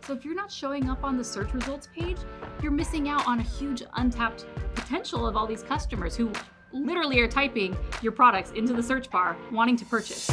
So if you're not showing up on the search results page, you're missing out on a huge untapped potential of all these customers who literally are typing your products into the search bar wanting to purchase.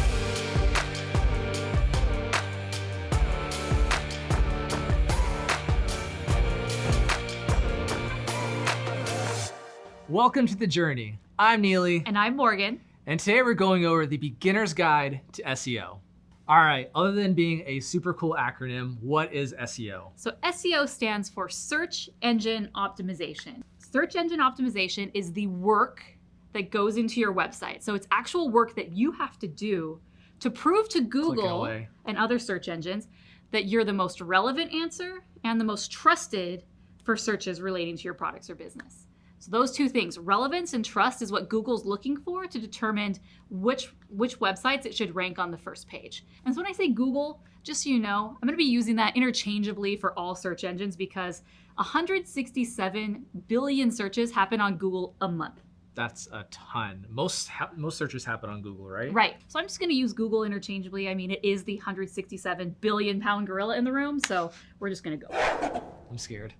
Welcome to The Journey. I'm Newley. And I'm Morgan. And today we're going over the beginner's guide to SEO. All right, other than being a super cool acronym, what is SEO? So SEO stands for Search Engine Optimization. Search Engine Optimization is the work that goes into your website. So it's actual work that you have to do to prove to Google and other search engines that you're the most relevant answer and the most trusted for searches relating to your products or business. So those two things, relevance and trust, is what Google's looking for to determine which websites it should rank on the first page. And so when I say Google, just so you know, I'm going to be using that interchangeably for all search engines because 167 billion searches happen on Google a month. That's a ton. Most searches happen on Google, right? Right. So I'm just going to use Google interchangeably. I mean, it is the 167 billion pound gorilla in the room, so we're just going to go. I'm scared.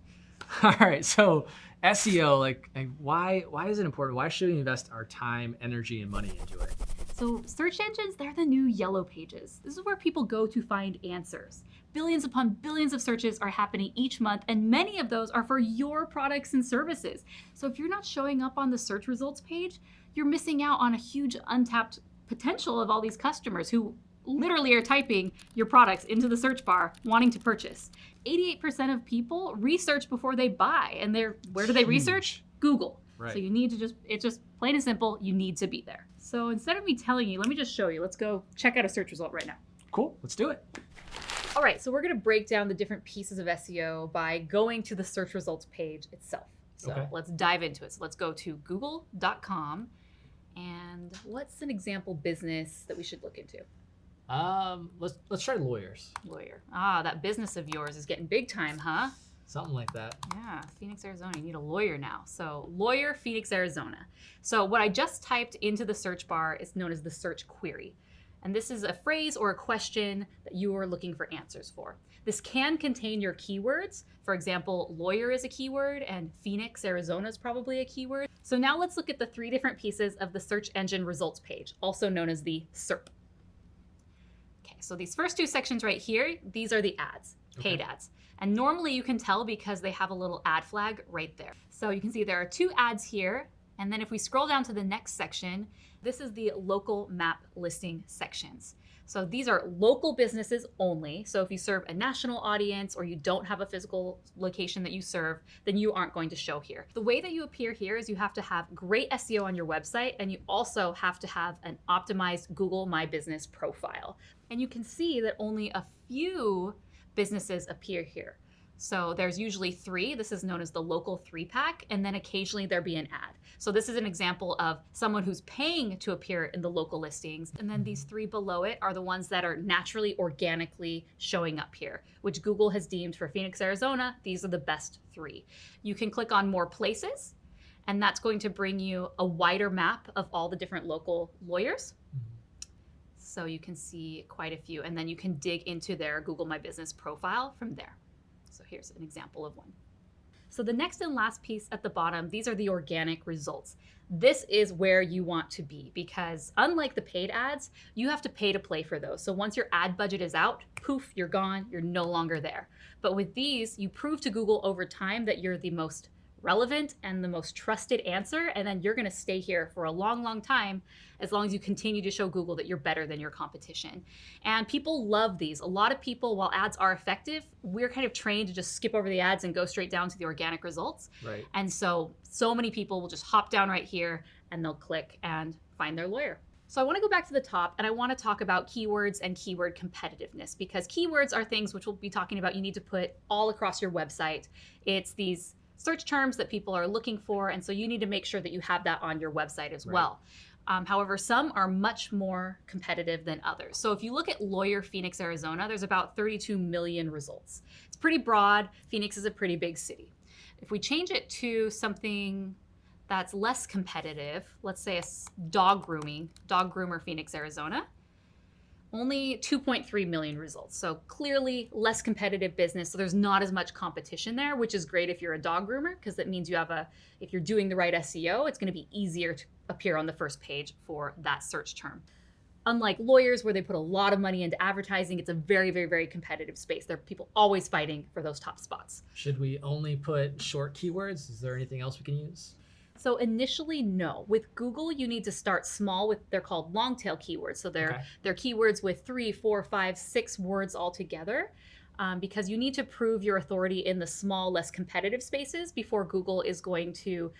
All right, so SEO, like why is it important? Why should we invest our time, energy, and money into it? So search engines, they're the new yellow pages. This is where people go to find answers. Billions upon billions of searches are happening each month, and many of those are for your products and services. So if you're not showing up on the search results page, you're missing out on a huge untapped potential of all these customers who literally are typing your products into the search bar wanting to purchase. 88% of people research before they buy, and where do they research? Google. Right. So you need to it's just plain and simple, you need to be there. So instead of me telling you, let me just show you. Let's go check out a search result right now. Cool, let's do it. All right, so we're gonna break down the different pieces of SEO by going to the search results page itself. So Let's dive into it. So let's go to google.com, and what's an example business that we should look into? Let's try lawyers. Lawyer. Ah, that business of yours is getting big time, huh? Something like that. Yeah, Phoenix, Arizona. You need a lawyer now. So lawyer, Phoenix, Arizona. So what I just typed into the search bar is known as the search query. And this is a phrase or a question that you are looking for answers for. This can contain your keywords. For example, lawyer is a keyword and Phoenix, Arizona is probably a keyword. So now let's look at the three different pieces of the search engine results page, also known as the SERP. Okay, so these first two sections right here, these are the ads, paid ads. And normally you can tell because they have a little ad flag right there. So you can see there are two ads here. And then if we scroll down to the next section, this is the local map listing sections. So these are local businesses only. So if you serve a national audience or you don't have a physical location that you serve, then you aren't going to show here. The way that you appear here is you have to have great SEO on your website, and you also have to have an optimized Google My Business profile. And you can see that only a few businesses appear here. So there's usually three. This is known as the local 3-pack, and then occasionally there'll be an ad. So this is an example of someone who's paying to appear in the local listings. And then these three below it are the ones that are naturally, organically showing up here, which Google has deemed for Phoenix, Arizona, these are the best three. You can click on more places, and that's going to bring you a wider map of all the different local lawyers. So you can see quite a few, and then you can dig into their Google My Business profile from there. So here's an example of one. So the next and last piece at the bottom, these are the organic results. This is where you want to be because unlike the paid ads, you have to pay to play for those. So once your ad budget is out, poof, you're gone, you're no longer there. But with these, you prove to Google over time that you're the most relevant and the most trusted answer, and then you're gonna stay here for a long, long time as long as you continue to show Google that you're better than your competition. And people love these. A lot of people, while ads are effective, we're kind of trained to just skip over the ads and go straight down to the organic results. Right. And so many people will just hop down right here and they'll click and find their lawyer. So I want to go back to the top and I want to talk about keywords and keyword competitiveness, because keywords are things which we'll be talking about you need to put all across your website. It's these search terms that people are looking for, and so you need to make sure that you have that on your website as well. However, some are much more competitive than others. So if you look at lawyer Phoenix, Arizona, there's about 32 million results. It's pretty broad. Phoenix is a pretty big city. If we change it to something that's less competitive, let's say a dog groomer Phoenix, Arizona, Only 2.3 million results. So clearly less competitive business. So there's not as much competition there, which is great if you're a dog groomer, because that means if you're doing the right SEO, it's going to be easier to appear on the first page for that search term. Unlike lawyers, where they put a lot of money into advertising, it's a very, very, very competitive space. There are people always fighting for those top spots. Should we only put short keywords? Is there anything else we can use? So initially, no. With Google, you need to start small with, they're called long tail keywords. So they're keywords with 3, 4, 5, 6 words altogether, because you need to prove your authority in the small, less competitive spaces before Google is going to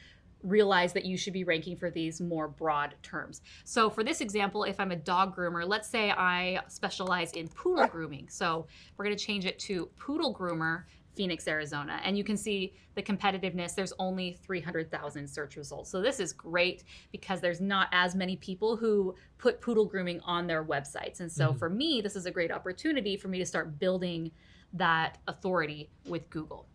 realize that you should be ranking for these more broad terms. So for this example, if I'm a dog groomer, let's say I specialize in poodle grooming. So we're going to change it to poodle groomer, Phoenix, Arizona. And you can see the competitiveness. There's only 300,000 search results. So this is great because there's not as many people who put poodle grooming on their websites. And so for me, this is a great opportunity for me to start building that authority with Google.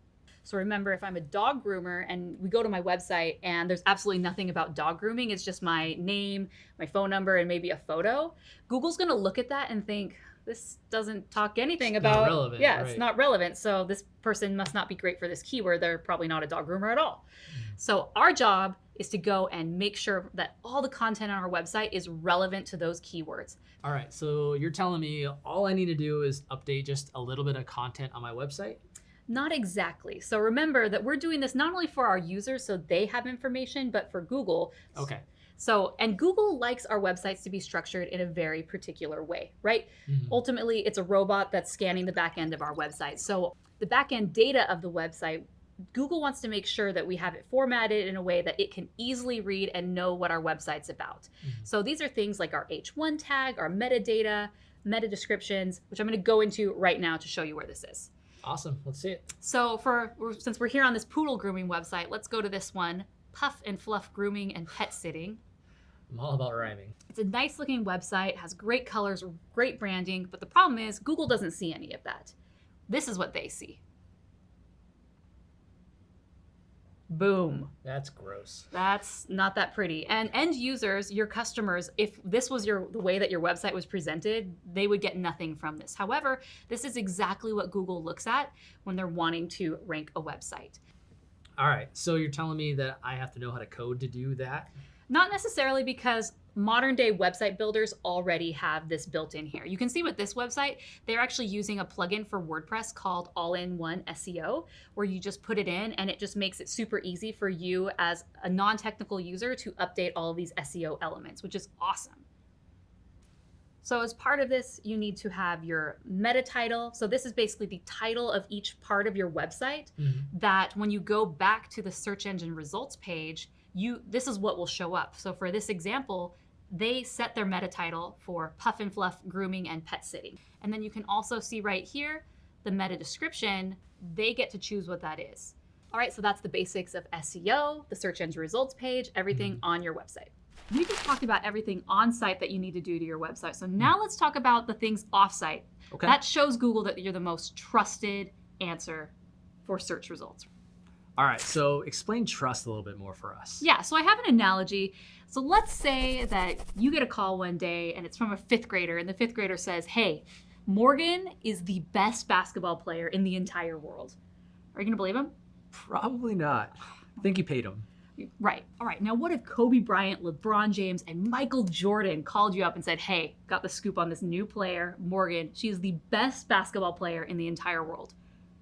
So remember, if I'm a dog groomer and we go to my website and there's absolutely nothing about dog grooming, it's just my name, my phone number, and maybe a photo, Google's going to look at that and think, this doesn't talk anything about, not relevant, right. It's not relevant. So this person must not be great for this keyword. They're probably not a dog groomer at all. So our job is to go and make sure that all the content on our website is relevant to those keywords. All right, so you're telling me all I need to do is update just a little bit of content on my website? Not exactly. So remember that we're doing this not only for our users so they have information, but for Google. Okay. So, and Google likes our websites to be structured in a very particular way, right? Ultimately, it's a robot that's scanning the back end of our website. So the back end data of the website, Google wants to make sure that we have it formatted in a way that it can easily read and know what our website's about. So these are things like our H1 tag, our metadata, meta descriptions, which I'm going to go into right now to show you where this is. Awesome. Let's see it. So since we're here on this poodle grooming website, let's go to this one, Puff and Fluff Grooming and Pet Sitting. I'm all about rhyming. It's a nice looking website, has great colors, great branding, but the problem is Google doesn't see any of that. This is what they see. Boom. That's gross. That's not that pretty. And end users, your customers, if this was the way that your website was presented, they would get nothing from this. However, this is exactly what Google looks at when they're wanting to rank a website. All right, so you're telling me that I have to know how to code to do that? Not necessarily, because modern day website builders already have this built in here. You can see with this website, they're actually using a plugin for WordPress called All-in-One SEO, where you just put it in and it just makes it super easy for you as a non-technical user to update all of these SEO elements, which is awesome. So as part of this, you need to have your meta title. So this is basically the title of each part of your website that when you go back to the search engine results page, this is what will show up. So for this example, they set their meta title for Puff and Fluff Grooming and Pet Sitting. And then you can also see right here, the meta description, they get to choose what that is. All right, so that's the basics of SEO, the search engine results page, everything on your website. We just talked about everything on site that you need to do to your website. So now let's talk about the things off site. Okay. That shows Google that you're the most trusted answer for search results. All right, so explain trust a little bit more for us. Yeah, so I have an analogy. So let's say that you get a call one day and it's from a 5th grader, and the 5th grader says, hey, Morgan is the best basketball player in the entire world. Are you gonna believe him? Probably not. I think you paid him. Right. All right. Now, what if Kobe Bryant, LeBron James, and Michael Jordan called you up and said, hey, got the scoop on this new player, Morgan. She is the best basketball player in the entire world.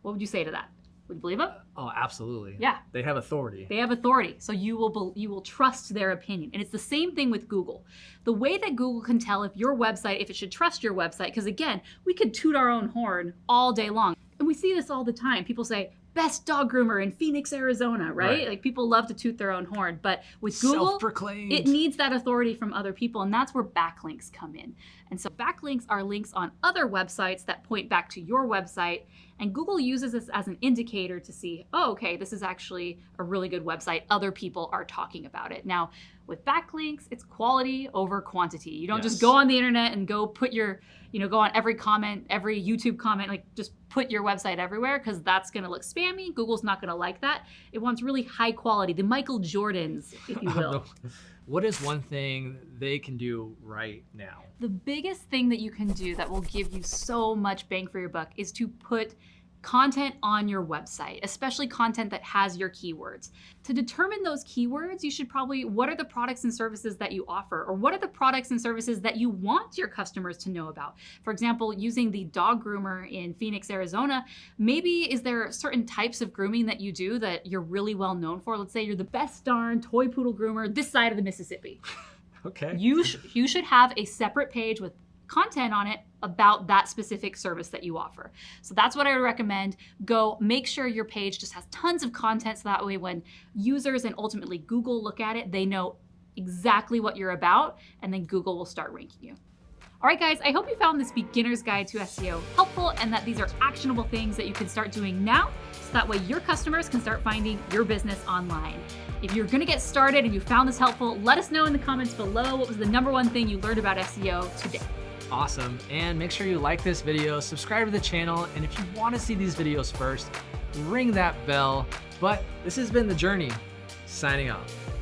What would you say to that? Would you believe them? Oh, absolutely. Yeah. They have authority. They have authority. So you will trust their opinion. And it's the same thing with Google. The way that Google can tell if it should trust your website, because again, we could toot our own horn all day long. And we see this all the time. People say, best dog groomer in Phoenix, Arizona, right? Like people love to toot their own horn. But with Google, self-proclaimed, it needs that authority from other people. And that's where backlinks come in. And so backlinks are links on other websites that point back to your website. And Google uses this as an indicator to see, oh, okay, this is actually a really good website. Other people are talking about it. Now, with backlinks, it's quality over quantity. You don't just go on the internet and go put your, go on every comment, every YouTube comment, like just put your website everywhere, because that's going to look spammy. Google's not going to like that. It wants really high quality, the Michael Jordans, if you will. what is one thing they can do right now? The biggest thing that you can do that will give you so much bang for your buck is to put content on your website, especially content that has your keywords. To determine those keywords, you should probably, what are the products and services that you offer? Or what are the products and services that you want your customers to know about? For example, using the dog groomer in Phoenix, Arizona, maybe is there certain types of grooming that you do that you're really well known for? Let's say you're the best darn toy poodle groomer this side of the Mississippi. Okay. You should have a separate page with content on it about that specific service that you offer. So that's what I would recommend. Go make sure your page just has tons of content, so that way when users and ultimately Google look at it, they know exactly what you're about, and then Google will start ranking you. All right, guys, I hope you found this beginner's guide to SEO helpful and that these are actionable things that you can start doing now, so that way your customers can start finding your business online. If you're gonna get started and you found this helpful, let us know in the comments below what was the #1 thing you learned about SEO today. Awesome. And make sure you like this video, subscribe to the channel, and if you want to see these videos first, ring that bell. But this has been The Journey, signing off.